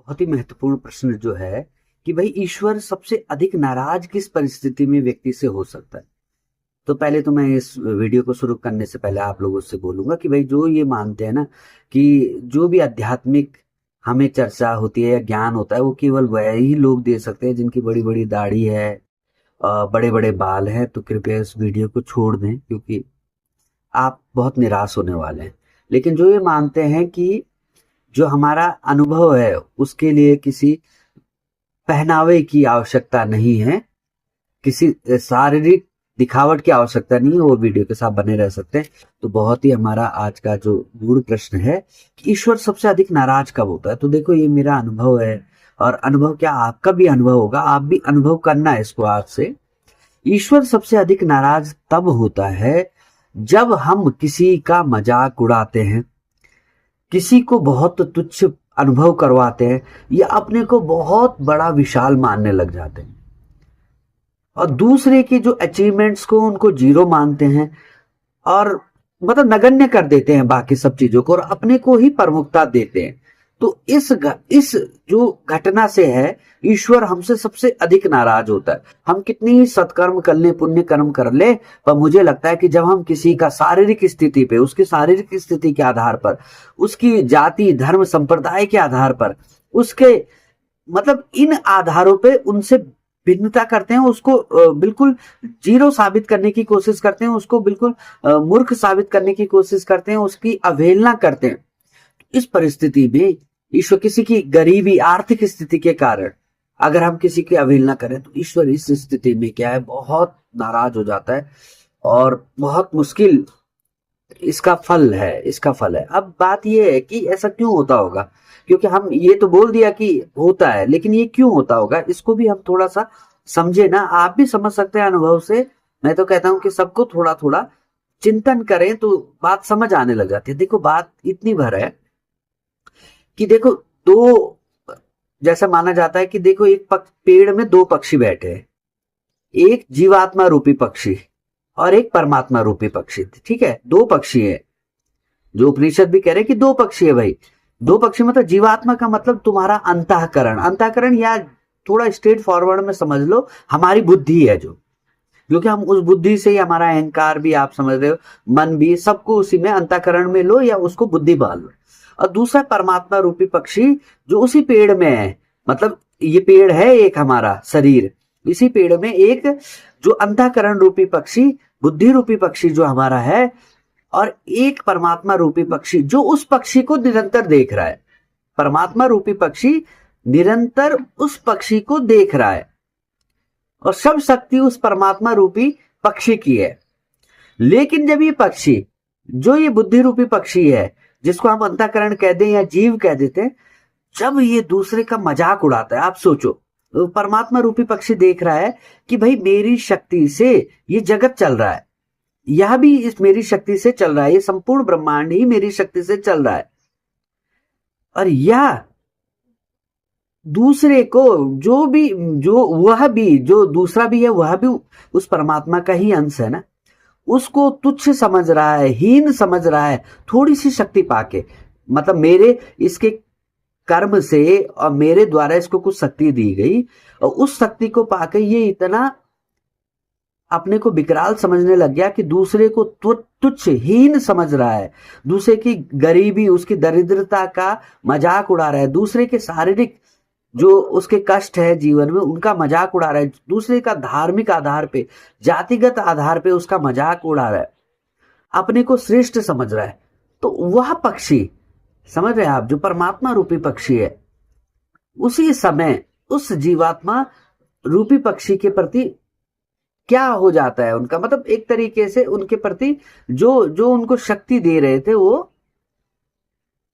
बहुत ही महत्वपूर्ण प्रश्न जो है कि भाई ईश्वर सबसे अधिक नाराज किस परिस्थिति में व्यक्ति से हो सकता है। तो पहले तो मैं इस वीडियो को शुरू करने से पहले आप लोगों से बोलूंगा कि भाई जो ये मानते हैं ना कि जो भी आध्यात्मिक हमें चर्चा होती है या ज्ञान होता है वो केवल वही लोग दे सकते हैं जिनकी बड़ी बड़ी दाढ़ी है, बड़े बड़े बाल हैं। तो कृपया इस वीडियो को छोड़ दें क्योंकि आप बहुत निराश होने वाले हैं। लेकिन जो ये मानते हैं कि जो हमारा अनुभव है उसके लिए किसी पहनावे की आवश्यकता नहीं है, किसी शारीरिक दिखावट की आवश्यकता नहीं है, वो वीडियो के साथ बने रह सकते हैं। तो बहुत ही हमारा आज का जो मूल प्रश्न है कि ईश्वर सबसे अधिक नाराज कब होता है। तो देखो ये मेरा अनुभव है और अनुभव क्या आपका भी अनुभव होगा, आप भी अनुभव करना है इसको आज से। ईश्वर सबसे अधिक नाराज तब होता है जब हम किसी का मजाक उड़ाते हैं, किसी को बहुत तुच्छ अनुभव करवाते हैं या अपने को बहुत बड़ा विशाल मानने लग जाते हैं और दूसरे के जो अचीवमेंट्स को उनको जीरो मानते हैं और मतलब नगण्य कर देते हैं बाकी सब चीजों को और अपने को ही प्रमुखता देते हैं। तो इस जो घटना से है ईश्वर हमसे सबसे अधिक नाराज होता है। हम कितनी ही सत्कर्म कर ले, पुण्य कर्म कर ले, पर मुझे लगता है कि जब हम किसी का शारीरिक स्थिति पे, उसकी शारीरिक स्थिति के आधार पर, उसकी जाति धर्म संप्रदाय के आधार पर, उसके मतलब इन आधारों पे उनसे भिन्नता करते हैं, उसको बिल्कुल जीरो साबित करने की कोशिश करते हैं, उसको बिल्कुल मूर्ख साबित करने की कोशिश करते हैं, उसकी अवहेलना करते हैं। इस परिस्थिति में ईश्वर किसी की गरीबी आर्थिक स्थिति के कारण अगर हम किसी की अवहेलना करें तो ईश्वर इस स्थिति में क्या है, बहुत नाराज हो जाता है और बहुत मुश्किल इसका फल है। अब बात यह है कि ऐसा क्यों होता होगा, क्योंकि हम ये तो बोल दिया कि होता है, लेकिन ये क्यों होता होगा इसको भी हम थोड़ा सा समझे ना। आप भी समझ सकते हैं अनुभव से। मैं तो कहता हूं कि सबको थोड़ा थोड़ा चिंतन करें तो बात समझ आने लग जाती है। देखो बात इतनी भर है कि देखो दो, जैसा माना जाता है कि देखो एक पेड़ में दो पक्षी बैठे हैं, एक जीवात्मा रूपी पक्षी और एक परमात्मा रूपी पक्षी। ठीक है, दो पक्षी है, जो उपनिषद भी कह रहे हैं कि दो पक्षी है भाई। दो पक्षी मतलब जीवात्मा का मतलब तुम्हारा अंतःकरण या थोड़ा स्ट्रेट फॉरवर्ड में समझ लो हमारी बुद्धि है, जो क्योंकि हम उस बुद्धि से ही हमारा अहंकार भी आप समझ रहे हो, मन भी, सबको उसी में अंतःकरण में लो या उसको बुद्धि मान लो। और दूसरा परमात्मा रूपी पक्षी जो उसी पेड़ में है, मतलब ये पेड़ है एक हमारा शरीर, इसी पेड़ में एक जो अंतःकरण रूपी पक्षी, बुद्धि रूपी पक्षी जो हमारा है, और एक परमात्मा रूपी पक्षी जो उस पक्षी को निरंतर देख रहा है। परमात्मा रूपी पक्षी निरंतर उस पक्षी को देख रहा है और सब शक्ति उस परमात्मा रूपी पक्षी की है। लेकिन जब ये पक्षी, जो ये बुद्धि रूपी पक्षी है जिसको हम अंतःकरण कह दें या जीव कह देते हैं, जब ये दूसरे का मजाक उड़ाता है, आप सोचो, तो परमात्मा रूपी पक्षी देख रहा है कि भाई मेरी शक्ति से ये जगत चल रहा है, यह भी इस मेरी शक्ति से चल रहा है, ये संपूर्ण ब्रह्मांड ही मेरी शक्ति से चल रहा है। और यह दूसरे को जो दूसरा भी है वह भी उस परमात्मा का ही अंश है ना, उसको तुच्छ समझ रहा है, हीन समझ रहा है, थोड़ी सी शक्ति पाके, मतलब मेरे इसके कर्म से और मेरे द्वारा इसको कुछ शक्ति दी गई और उस शक्ति को पाके ये इतना अपने को विकराल समझने लग गया कि दूसरे को तुच्छ हीन समझ रहा है, दूसरे की गरीबी, उसकी दरिद्रता का मजाक उड़ा रहा है, दूसरे के शारीरिक जो उसके कष्ट है जीवन में उनका मजाक उड़ा रहा है, दूसरे का धार्मिक आधार पे, जातिगत आधार पे उसका मजाक उड़ा रहा है, अपने को श्रेष्ठ समझ रहा है। तो वह पक्षी, समझ रहे हैं आप, जो परमात्मा रूपी पक्षी है, उसी समय उस जीवात्मा रूपी पक्षी के प्रति क्या हो जाता है उनका, मतलब एक तरीके से उनके प्रति जो जो उनको शक्ति दे रहे थे वो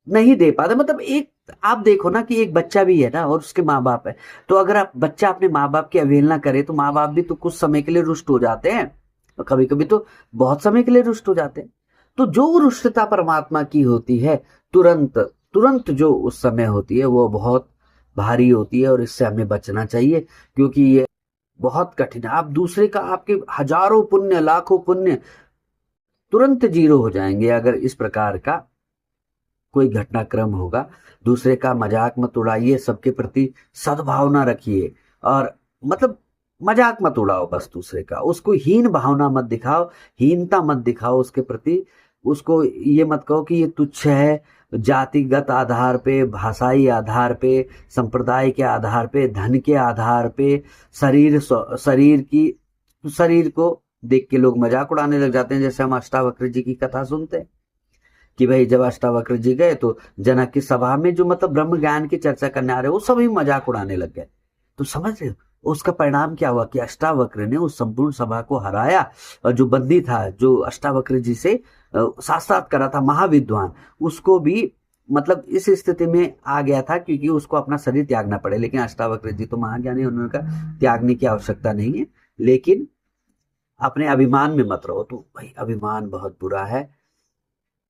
नहीं दे पाते। मतलब एक आप देखो ना कि एक बच्चा भी है ना और उसके माँ बाप है, तो अगर आप बच्चा अपने माँ बाप की अवहेलना करे तो माँ बाप भी तो कुछ समय के लिए रुष्ट हो जाते हैं और कभी कभी तो बहुत समय के लिए रुष्ट हो जाते हैं। तो जो रुष्टता परमात्मा की होती है तुरंत तुरंत जो उस समय होती है वो बहुत भारी होती है और इससे हमें बचना चाहिए, क्योंकि ये बहुत कठिन है। आप दूसरे का, आपके हजारों पुण्य लाखों पुण्य तुरंत जीरो हो जाएंगे अगर इस प्रकार का कोई घटनाक्रम होगा, दूसरे का मजाक मत उड़ाइए, सबके प्रति सद्भावना रखिए। और मतलब मजाक मत उड़ाओ बस दूसरे का, उसको हीन भावना मत दिखाओ, हीनता मत दिखाओ उसके प्रति। उसको ये मत कहो कि ये तुच्छ है, जातिगत आधार पे, भाषाई आधार पे, संप्रदाय के आधार पे, धन के आधार पे, शरीर को देख के लोग मजाक उड़ाने लग जाते हैं। जैसे हम अष्टावक्र जी की कथा सुनते हैं कि भाई जब अष्टावक्र जी गए तो जनक की सभा में जो मतलब ब्रह्म ज्ञान की चर्चा करने आ रहे वो सभी मजाक उड़ाने लग गए। तो समझ रहे हो उसका परिणाम क्या हुआ कि अष्टावक्र ने उस संपूर्ण सभा को हराया, और जो बंदी था, जो अष्टावक्र जी से साक्षात करा था, महाविद्वान, उसको भी मतलब इस स्थिति में आ गया था क्योंकि उसको अपना शरीर त्यागना पड़े। लेकिन अष्टावक्र जी तो महाज्ञानी, उन्होंने कहा त्यागने की आवश्यकता नहीं है, लेकिन अपने अभिमान में मत रहो। तो भाई अभिमान बहुत बुरा है,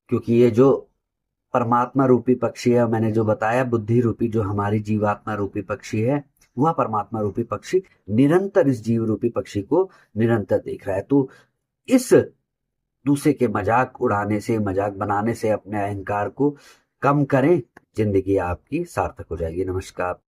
क्योंकि ये जो परमात्मा रूपी पक्षी है, मैंने जो बताया बुद्धि रूपी जो हमारी जीवात्मा रूपी पक्षी है, वह परमात्मा रूपी पक्षी निरंतर इस जीव रूपी पक्षी को निरंतर देख रहा है। तो इस दूसरे के मजाक उड़ाने से, मजाक बनाने से अपने अहंकार को कम करें, जिंदगी आपकी सार्थक हो जाएगी। नमस्कार।